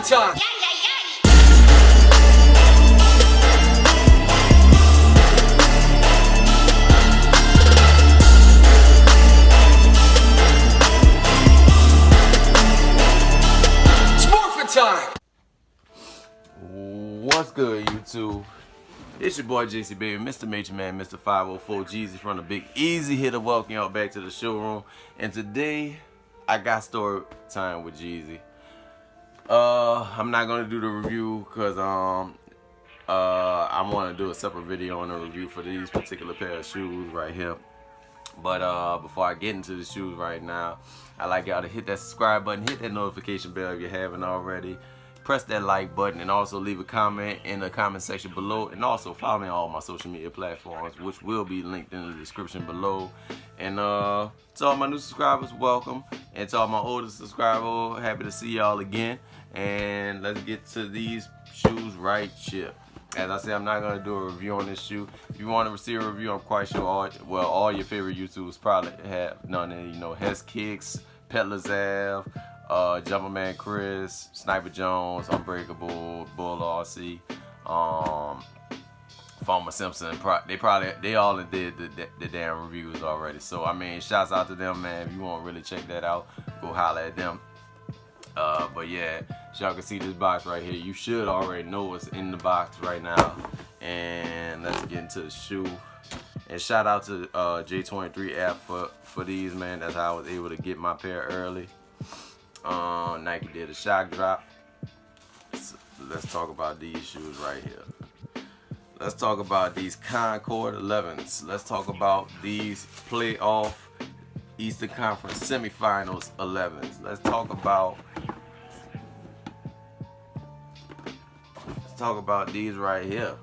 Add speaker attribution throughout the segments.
Speaker 1: time. Time.
Speaker 2: What's good, YouTube? It's your boy JC Baby, Mr. Major Man, Mr. 504 Jeezy from the Big Easy here to welcome y'all back to the showroom. And today I got story time with Jeezy. I'm not gonna do the review because I want to do a separate video on a review for these particular pair of shoes right here. But before I get into the shoes right now, I'd like y'all to hit that subscribe button, hit that notification bell if you haven't already. Press that like button and also leave a comment in the comment section below. And also follow me on all my social media platforms, which will be linked in the description below. And to all my new subscribers, welcome. And to all my older subscribers, happy to see y'all again. And let's get to these shoes right here. As I said, I'm not going to do a review on this shoe. If you want to see a review, I'm quite sure all your favorite YouTubers probably have none of, you know, Hes Kicks, Peddler's Ave, Jumperman Chris, Sniper Jones, Unbreakable, Bull RC, Farmer Simpson. They all did the damn reviews already. So, I mean, shouts out to them, man. If you want to really check that out, go holler at them. But yeah, as y'all can see this box right here, you should already know what's in the box right now. And let's get into the shoe. And shout out to J23 app for these, man. That's how I was able to get my pair early. Nike did a shock drop. So let's talk about these shoes right here. Let's talk about these Concord 11s. Let's talk about these playoff Eastern Conference semifinals 11s. Let's talk about these right here.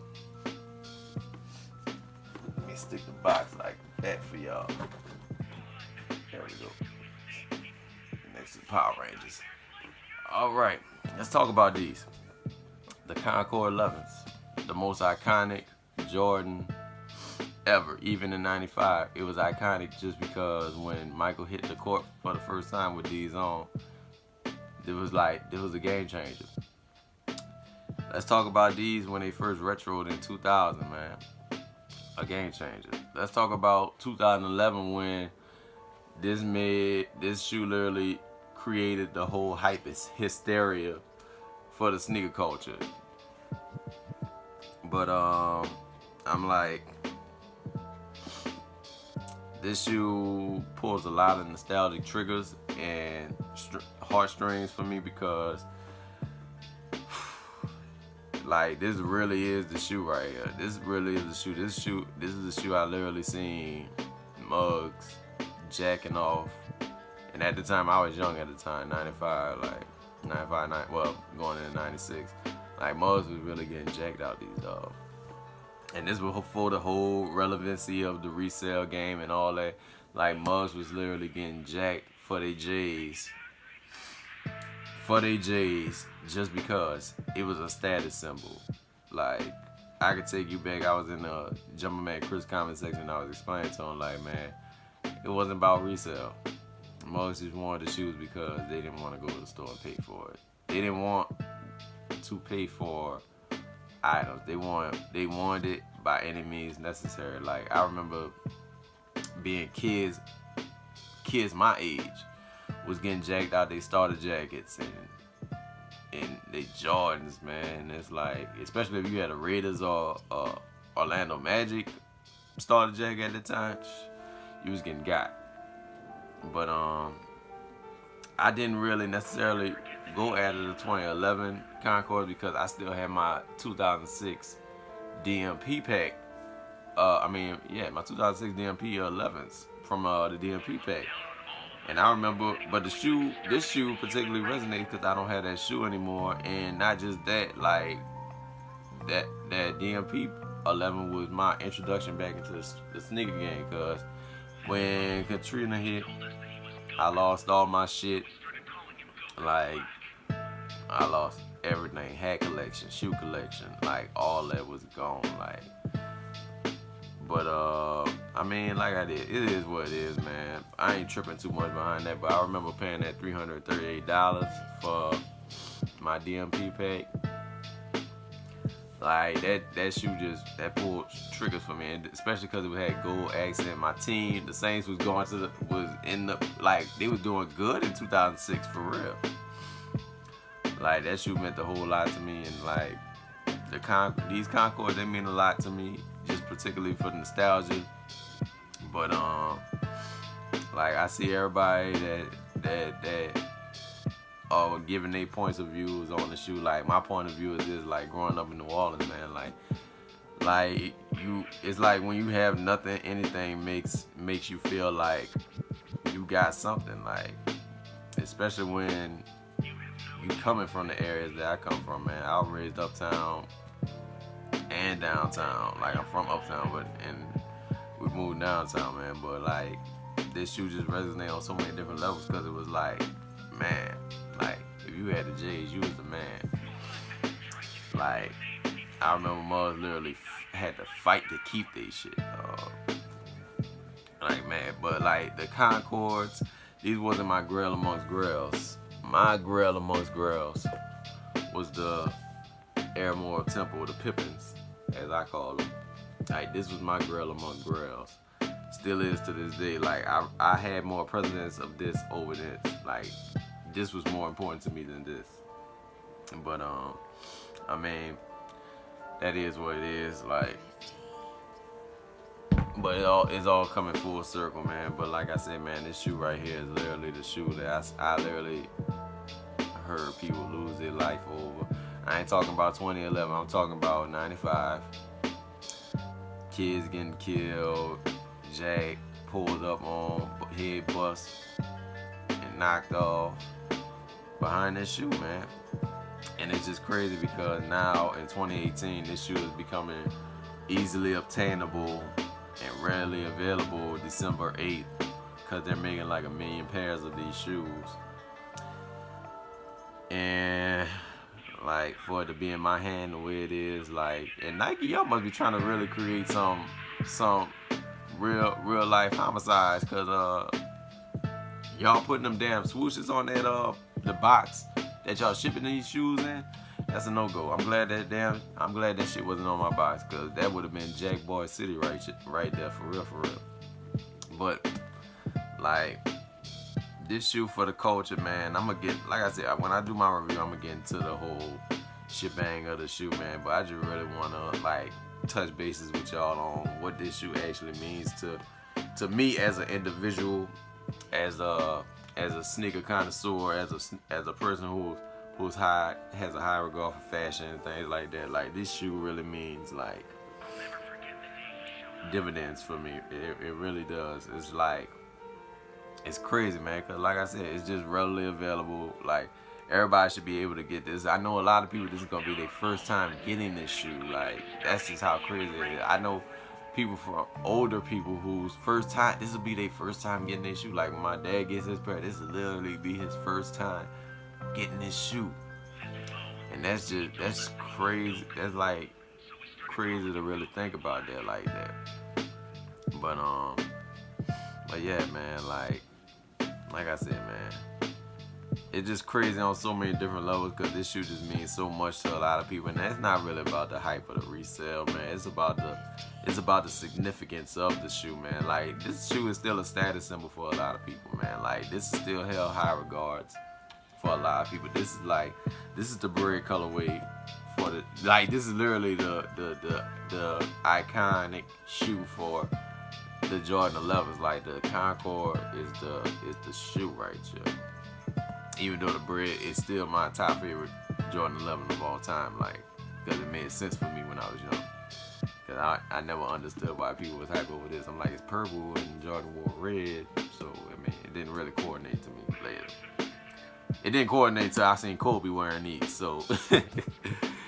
Speaker 2: Let me stick the box like that for y'all. There we go. Next to the Power Rangers. Alright, let's talk about these. The Concord 11s. The most iconic Jordan ever. Even in '95, it was iconic just because when Michael hit the court for the first time with these on, it was a game changer. Let's talk about these when they first retroed in 2000, man. A game changer. Let's talk about 2011 when this shoe literally created the whole hysteria for the sneaker culture. But I'm like, this shoe pulls a lot of nostalgic triggers and heartstrings for me because, like, this really is the shoe right here. This really is the shoe. This is the shoe I literally seen Muggs jacking off. And at the time, I was young at the time, 95, well, going into 96. Like, Muggs was really getting jacked out these dogs. And this was before the whole relevancy of the resale game and all that. Like, Muggs was literally getting jacked for their J's. Just because it was a status symbol. Like, I could take you back. I was in the Jumperman Chris comment section and I was explaining to him, like, man, it wasn't about resale. Muggs just wanted the shoes because they didn't want to go to the store and pay for it. They didn't want to pay for items. They wanted it by any means necessary. Like, I remember being kids my age was getting jacked out they starter jackets and they Jordans, man. It's like, especially if you had a Raiders or Orlando Magic starter jacket at the time, you was getting got. But I didn't really necessarily go after the 2011 Concord because I still had my 2006 DMP pack. My 2006 DMP 11s from the DMP pack. And I remember, but this shoe particularly resonates because I don't have that shoe anymore. And not just that, like, that DMP 11 was my introduction back into the sneaker game. Because when Katrina hit, I lost all my shit. Like, I lost everything. Hat collection, shoe collection, like, all that was gone. Like, but I mean, like I did, it is what it is, man. I ain't tripping too much behind that, but I remember paying that $338 for my my DMP pack. Like that shoe that pulled triggers for me, and especially because it had gold accent. My team, the Saints, was in the like they was doing good in 2006 for real. Like that shoe meant a whole lot to me, and like these Concords, they mean a lot to me, just particularly for the nostalgia. But like I see everybody that giving their points of views on the shoe. Like my point of view is this: like growing up in New Orleans, man. Like it's like when you have nothing, anything makes you feel like you got something. Like especially when you coming from the areas that I come from, man. I was raised uptown and downtown. Like I'm from uptown, and we moved downtown, man. But like this shoe just resonated on so many different levels because it was like, man, like if you had the J's, you was the man. Like I remember mothers literally had to fight to keep these shit. Like man, but like the Concords, these wasn't my grail amongst grails. My grail amongst grails was the Airmore Temple, the Pippins, as I call them. Like this was my grail amongst grails. Still is to this day. Like I had more precedence of this over this. Like this was more important to me than this. But I mean, that is what it is. Like, but it's all coming full circle, man. But like I said, man, this shoe right here is literally the shoe that I literally heard people lose their life over. I ain't talking about 2011. I'm talking about 95. Kids getting killed, Jack pulled up on, head bust, and knocked off behind this shoe, man. And it's just crazy because now in 2018, this shoe is becoming easily obtainable and rarely available December 8th because they're making like 1 million pairs of these shoes. And like for it to be in my hand the way it is, like, and Nike, y'all must be trying to really create some real life homicides, cause y'all putting them damn swooshes on that the box that y'all shipping these shoes in. That's a no-go. I'm glad that shit wasn't on my box, cause that would have been Jack Boy City right there for real. But like this shoe for the culture, man. I'm gonna get, like I said, when I do my review, I'm gonna get into the whole shebang of the shoe, man. But I just really wanna like touch bases with y'all on what this shoe actually means to me as an individual, as a sneaker connoisseur, as a person who's has a high regard for fashion and things like that. Like this shoe really means like dividends for me. It really does. It's like, it's crazy, man, because like I said, it's just readily available. Like everybody should be able to get this. I know a lot of people, this is gonna be their first time getting this shoe. Like that's just how crazy it is. I know people, from older people, whose first time, this will be their first time getting this shoe. Like when my dad gets his pair, this will literally be his first time getting this shoe. And that's crazy. That's like crazy to really think about that like that. But yeah, man, like I said, man, it's just crazy on so many different levels because this shoe just means so much to a lot of people, and that's not really about the hype of the resale, man. It's about the significance of the shoe, man. Like this shoe is still a status symbol for a lot of people, man. Like this is still held high regards for a lot of people. This is the bread colorway for the, like, this is literally the iconic shoe for the Jordan 11s. Like the Concord is the shoe right here. Even though the bread is still my top favorite Jordan 11 of all time, like, because it made sense for me when I was young. Because I never understood why people was hype over this. I'm like, it's purple and Jordan wore red, so I mean, it didn't really coordinate to me later. It didn't coordinate till I seen Kobe wearing these, so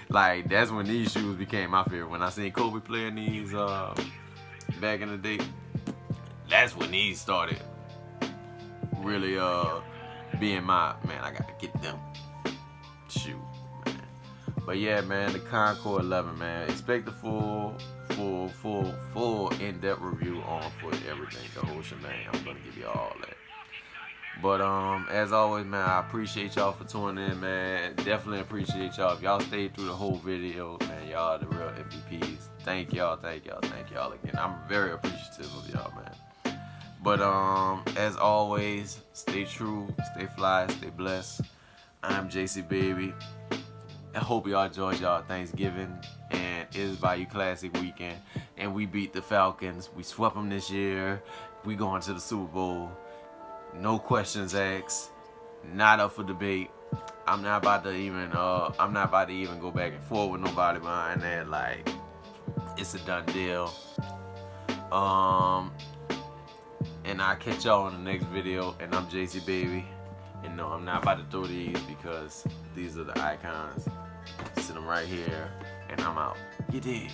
Speaker 2: like that's when these shoes became my favorite. When I seen Kobe playing these back in the day, that's when these started really being my, man, I gotta get them shoe, man. But yeah, man, the Concord 11, man. Expect the full in-depth review on for everything, the whole shebang. I'm gonna give you all that. But as always, man, I appreciate y'all for tuning in, man. Definitely appreciate y'all. If y'all stayed through the whole video, man, y'all are the real MVPs. Thank y'all again. I'm very appreciative of y'all, man. But as always, stay true, stay fly, stay blessed. I'm JC Baby. I hope y'all enjoyed y'all Thanksgiving and it is Bayou Classic weekend. And we beat the Falcons. We swept them this year. We going to the Super Bowl. No questions asked. Not up for debate. I'm not about to even go back and forth with nobody behind that. Like, it's a done deal. And I'll catch y'all on the next video. And I'm JC Baby. And no, I'm not about to throw these because these are the icons. Sit them right here. And I'm out. You dig?